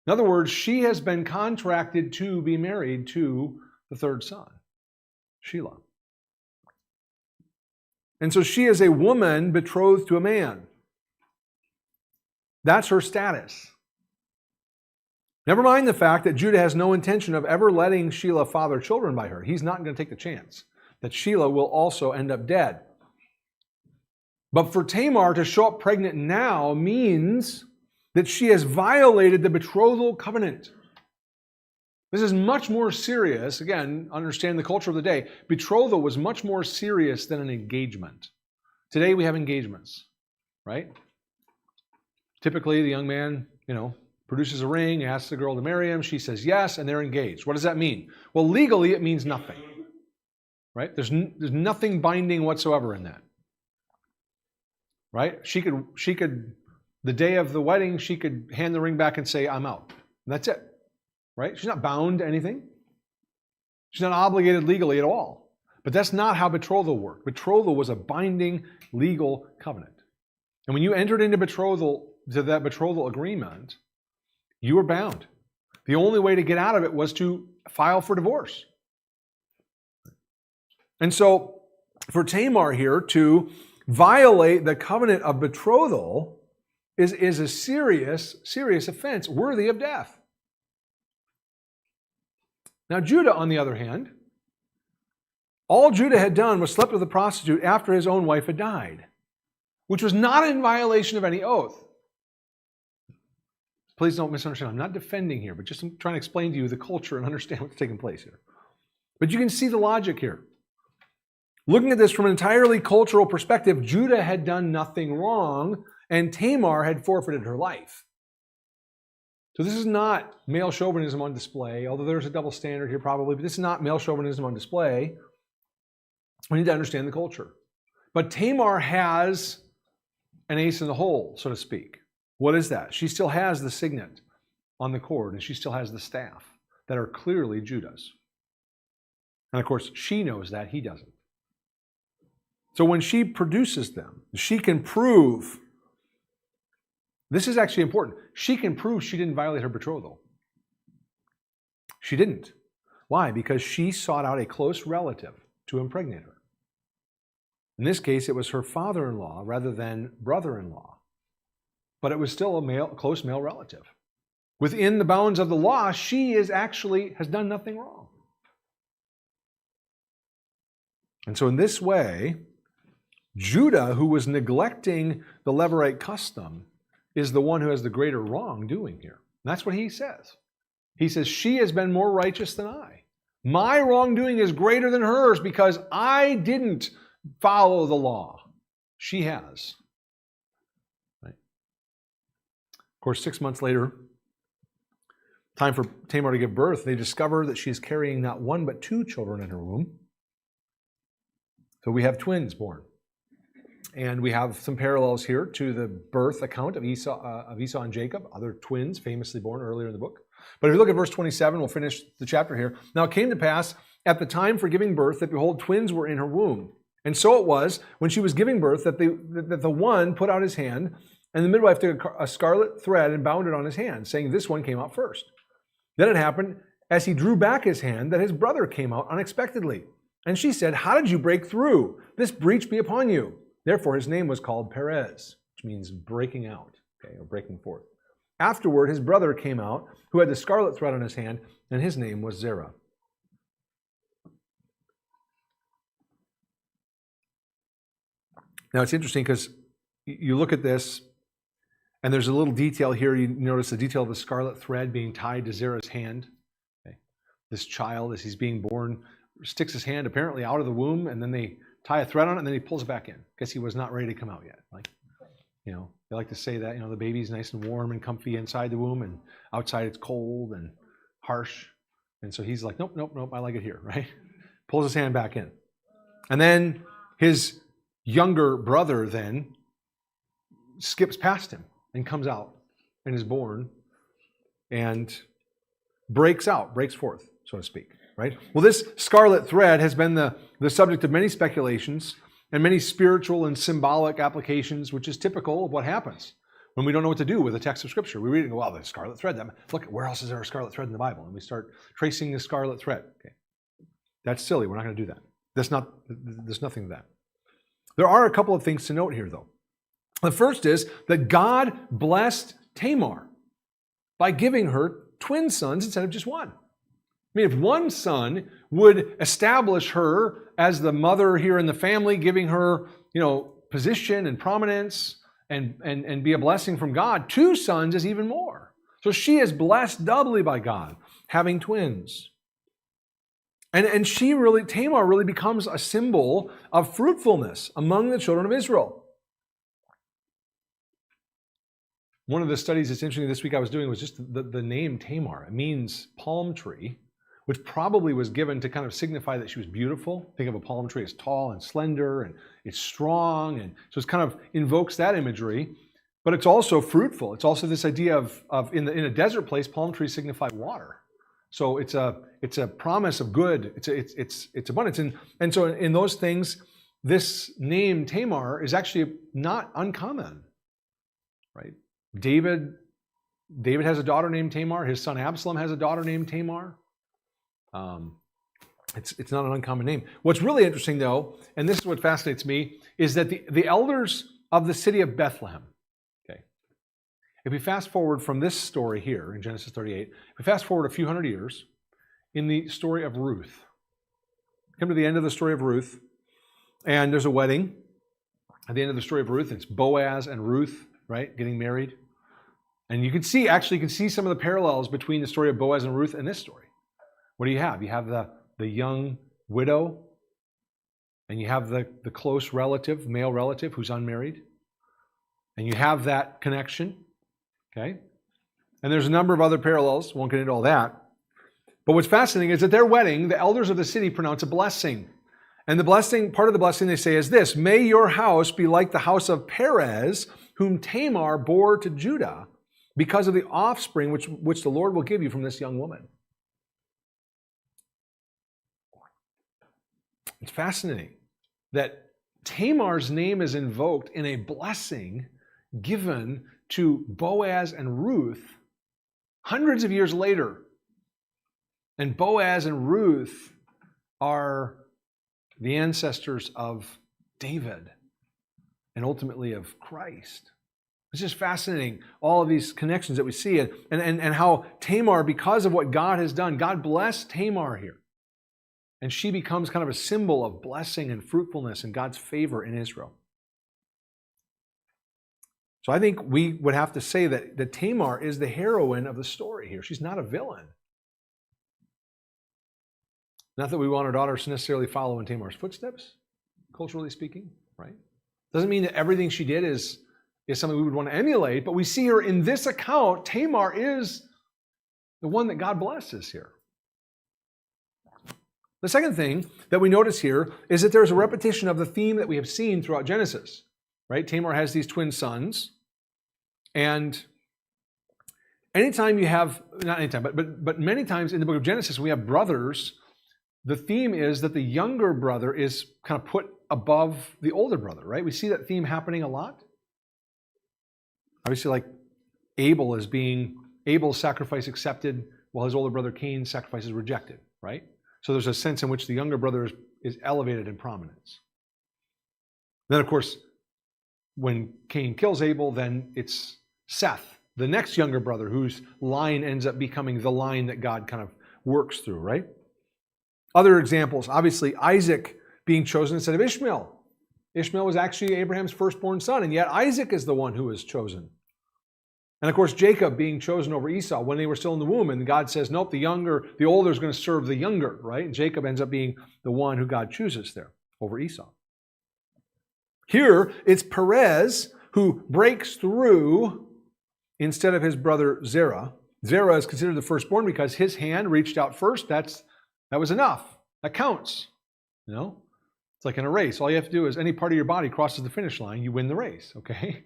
In other words, she has been contracted to be married to the third son, Shelah. And so she is a woman betrothed to a man. That's her status. Never mind the fact that Judah has no intention of ever letting Shelah father children by her. He's not going to take the chance that Shelah will also end up dead. But for Tamar to show up pregnant now means that she has violated the betrothal covenant. This is much more serious. Again, understand the culture of the day. Betrothal was much more serious than an engagement. Today we have engagements, right? Typically the young man, produces a ring, asks the girl to marry him, she says yes, and they're engaged. What does that mean? Well, legally it means nothing. Right? There's nothing binding whatsoever in that. Right? She could, the day of the wedding, she could hand the ring back and say, "I'm out." And that's it. Right? She's not bound to anything. She's not obligated legally at all. But that's not how betrothal worked. Betrothal was a binding legal covenant. And when you entered into that betrothal agreement, you were bound. The only way to get out of it was to file for divorce. And so for Tamar here to violate the covenant of betrothal is a serious, serious offense worthy of death. Now Judah, on the other hand, all Judah had done was slept with a prostitute after his own wife had died, which was not in violation of any oath. Please don't misunderstand. I'm not defending here, but just I'm trying to explain to you the culture and understand what's taking place here. But you can see the logic here. Looking at this from an entirely cultural perspective, Judah had done nothing wrong, and Tamar had forfeited her life. So this is not male chauvinism on display, although there's a double standard here probably, but this is not male chauvinism on display. We need to understand the culture. But Tamar has an ace in the hole, so to speak. What is that? She still has the signet on the cord, and she still has the staff that are clearly Judah's. And of course, she knows that, he doesn't. So when she produces them, she can prove, this is actually important, she can prove she didn't violate her betrothal. She didn't. Why? Because she sought out a close relative to impregnate her. In this case, it was her father-in-law rather than brother-in-law. But it was still a close male relative. Within the bounds of the law, she has done nothing wrong. And so in this way, Judah, who was neglecting the Levirate custom, is the one who has the greater wrongdoing here. And that's what he says. He says, "She has been more righteous than I. My wrongdoing is greater than hers because I didn't follow the law. She has." Right? Of course, 6 months later, time for Tamar to give birth, they discover that she is carrying not one but two children in her womb. So we have twins born. And we have some parallels here to the birth account of Esau and Jacob, other twins famously born earlier in the book. But if you look at verse 27, we'll finish the chapter here. "Now it came to pass at the time for giving birth that, behold, twins were in her womb. And so it was, when she was giving birth, that the one put out his hand, and the midwife took a scarlet thread and bound it on his hand, saying, 'This one came out first.' Then it happened, as he drew back his hand that his brother came out unexpectedly. And she said, "How did you break through? This breach be upon you." Therefore his name was called Perez, which means breaking out, okay, or breaking forth. Afterward his brother came out, who had the scarlet thread on his hand, and his name was Zerah. Now it's interesting because you look at this, and there's a little detail here. You notice the detail of the scarlet thread being tied to Zerah's hand. Okay. This child, as he's being born, sticks his hand apparently out of the womb, and then they tie a thread on it, and then he pulls it back in. Guess he was not ready to come out yet. Like, they like to say that, the baby's nice and warm and comfy inside the womb, and outside it's cold and harsh. And so he's like, nope, I like it here, right? Pulls his hand back in. And then his younger brother then skips past him and comes out and is born and breaks forth, so to speak, right? Well, this scarlet thread has been the subject of many speculations and many spiritual and symbolic applications, which is typical of what happens when we don't know what to do with a text of Scripture. We read it and go, wow, the scarlet thread. Look, where else is there a scarlet thread in the Bible? And we start tracing the scarlet thread. Okay. That's silly. We're not going to do that. There's nothing to that. There are a couple of things to note here, though. The first is that God blessed Tamar by giving her twin sons instead of just one. I mean, if one son would establish her as the mother here in the family, giving her, position and prominence and be a blessing from God, two sons is even more. So she is blessed doubly by God, having twins. And Tamar really becomes a symbol of fruitfulness among the children of Israel. One of the studies that's interesting this week I was doing was just the name Tamar. It means palm tree, which probably was given to kind of signify that she was beautiful. Think of a palm tree as tall and slender, and it's strong, and so it kind of invokes that imagery. But it's also fruitful. It's also this idea of in a desert place, palm trees signify water. So it's a promise of good. It's abundance, and so in those things, this name Tamar is actually not uncommon, right? David has a daughter named Tamar. His son Absalom has a daughter named Tamar. It's not an uncommon name. What's really interesting, though, and this is what fascinates me, is that the elders of the city of Bethlehem. Okay, if we fast forward from this story here in Genesis 38, if we fast forward a few hundred years in the story of Ruth, come to the end of the story of Ruth, and there's a wedding. At the end of the story of Ruth, it's Boaz and Ruth, right, getting married. And you can see some of the parallels between the story of Boaz and Ruth and this story. What do you have? You have the young widow, and you have the close relative, male relative who's unmarried. And you have that connection, okay? And there's a number of other parallels. Won't get into all that. But what's fascinating is at their wedding, the elders of the city pronounce a blessing. And the blessing, part of the blessing they say is this: "May your house be like the house of Perez, whom Tamar bore to Judah, because of the offspring which the Lord will give you from this young woman." It's fascinating that Tamar's name is invoked in a blessing given to Boaz and Ruth hundreds of years later. And Boaz and Ruth are the ancestors of David and ultimately of Christ. It's just fascinating, all of these connections that we see, and how Tamar, because of what God has done, God blessed Tamar here. And she becomes kind of a symbol of blessing and fruitfulness and God's favor in Israel. So I think we would have to say that Tamar is the heroine of the story here. She's not a villain. Not that we want our daughters to necessarily follow in Tamar's footsteps, culturally speaking, right? Doesn't mean that everything she did is something we would want to emulate, but we see her in this account. Tamar is the one that God blesses here. The second thing that we notice here is that there's a repetition of the theme that we have seen throughout Genesis, right? Tamar has these twin sons, and anytime you have, not anytime, but many times in the book of Genesis, we have brothers. The theme is that the younger brother is kind of put above the older brother, right? We see that theme happening a lot. Obviously, like Abel's sacrifice accepted, while his older brother Cain's sacrifice is rejected, right? So there's a sense in which the younger brother is elevated in prominence. Then, of course, when Cain kills Abel, then it's Seth, the next younger brother, whose line ends up becoming the line that God kind of works through, right? Other examples, obviously, Isaac being chosen instead of Ishmael. Ishmael was actually Abraham's firstborn son, and yet Isaac is the one who was chosen. And of course, Jacob being chosen over Esau when they were still in the womb, and God says, nope, the older is going to serve the younger, right? And Jacob ends up being the one who God chooses there over Esau. Here, it's Perez who breaks through instead of his brother Zerah. Zerah is considered the firstborn because his hand reached out first. That was enough. That counts. You know? It's like in a race. All you have to do is any part of your body crosses the finish line, you win the race, okay?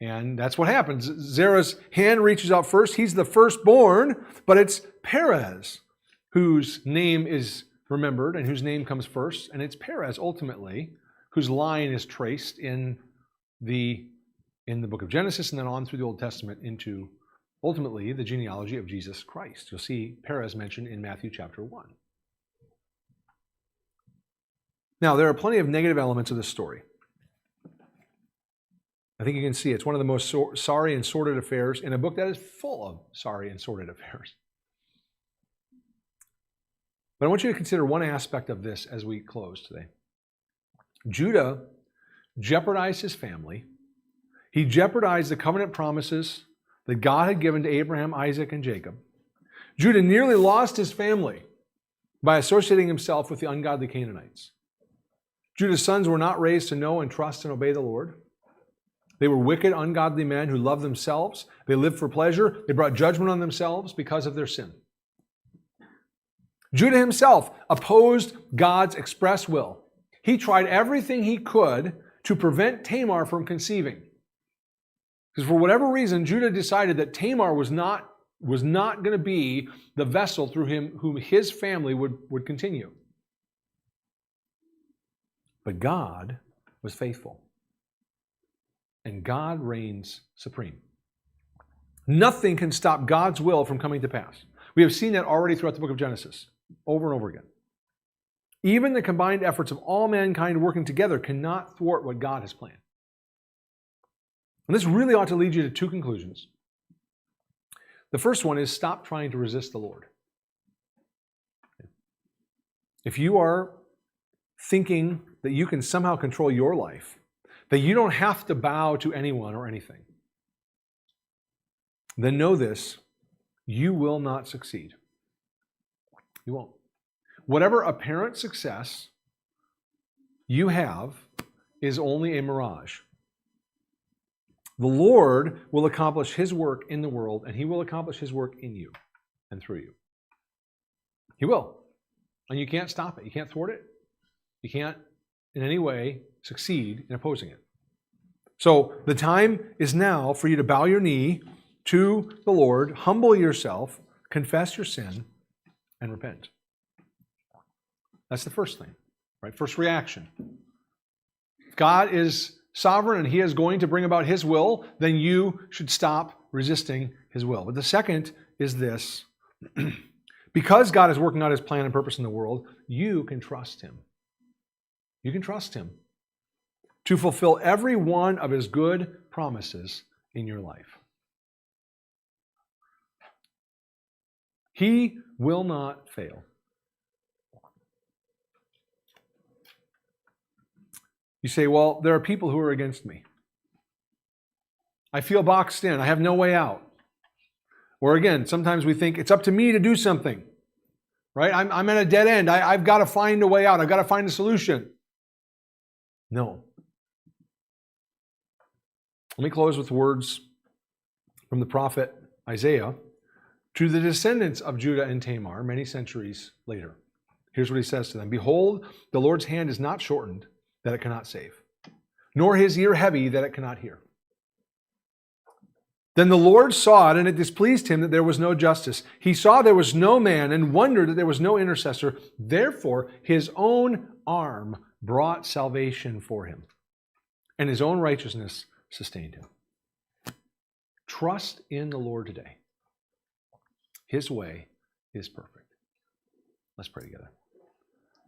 And that's what happens. Zerah's hand reaches out first. He's the firstborn, but it's Perez whose name is remembered and whose name comes first. And it's Perez, ultimately, whose line is traced in the book of Genesis and then on through the Old Testament into, ultimately, the genealogy of Jesus Christ. You'll see Perez mentioned in Matthew chapter 1. Now, there are plenty of negative elements of this story. I think you can see it's one of the most sorry and sordid affairs in a book that is full of sorry and sordid affairs. But I want you to consider one aspect of this as we close today. Judah jeopardized his family. He jeopardized the covenant promises that God had given to Abraham, Isaac, and Jacob. Judah nearly lost his family by associating himself with the ungodly Canaanites. Judah's sons were not raised to know and trust and obey the Lord. They were wicked, ungodly men who loved themselves. They lived for pleasure. They brought judgment on themselves because of their sin. Judah himself opposed God's express will. He tried everything he could to prevent Tamar from conceiving. Because for whatever reason, Judah decided that Tamar was not going to be the vessel through whom his family would continue. But God was faithful. And God reigns supreme. Nothing can stop God's will from coming to pass. We have seen that already throughout the book of Genesis, over and over again. Even the combined efforts of all mankind working together cannot thwart what God has planned. And this really ought to lead you to two conclusions. The first one is stop trying to resist the Lord. If you are thinking that you can somehow control your life, that you don't have to bow to anyone or anything, then know this, you will not succeed. You won't. Whatever apparent success you have is only a mirage. The Lord will accomplish His work in the world, and He will accomplish His work in you and through you. He will. And you can't stop it. You can't thwart it. You can't in any way succeed in opposing it. So the time is now for you to bow your knee to the Lord, humble yourself, confess your sin, and repent. That's the first thing, right? First reaction. If God is sovereign and He is going to bring about His will, then you should stop resisting His will. But the second is this. Because God is working out His plan and purpose in the world, you can trust Him. You can trust Him to fulfill every one of His good promises in your life. He will not fail. You say, well, there are people who are against me. I feel boxed in. I have no way out. Or again, sometimes we think it's up to me to do something. Right? I'm at a dead end. I've got to find a way out. I've got to find a solution. No. Let me close with words from the prophet Isaiah to the descendants of Judah and Tamar many centuries later. Here's what he says to them. Behold, the Lord's hand is not shortened that it cannot save, nor His ear heavy that it cannot hear. Then the Lord saw it, and it displeased Him that there was no justice. He saw there was no man, and wondered that there was no intercessor. Therefore, His own arm brought salvation for Him, and His own righteousness sustained Him. Trust in the Lord today. His way is perfect. Let's pray together.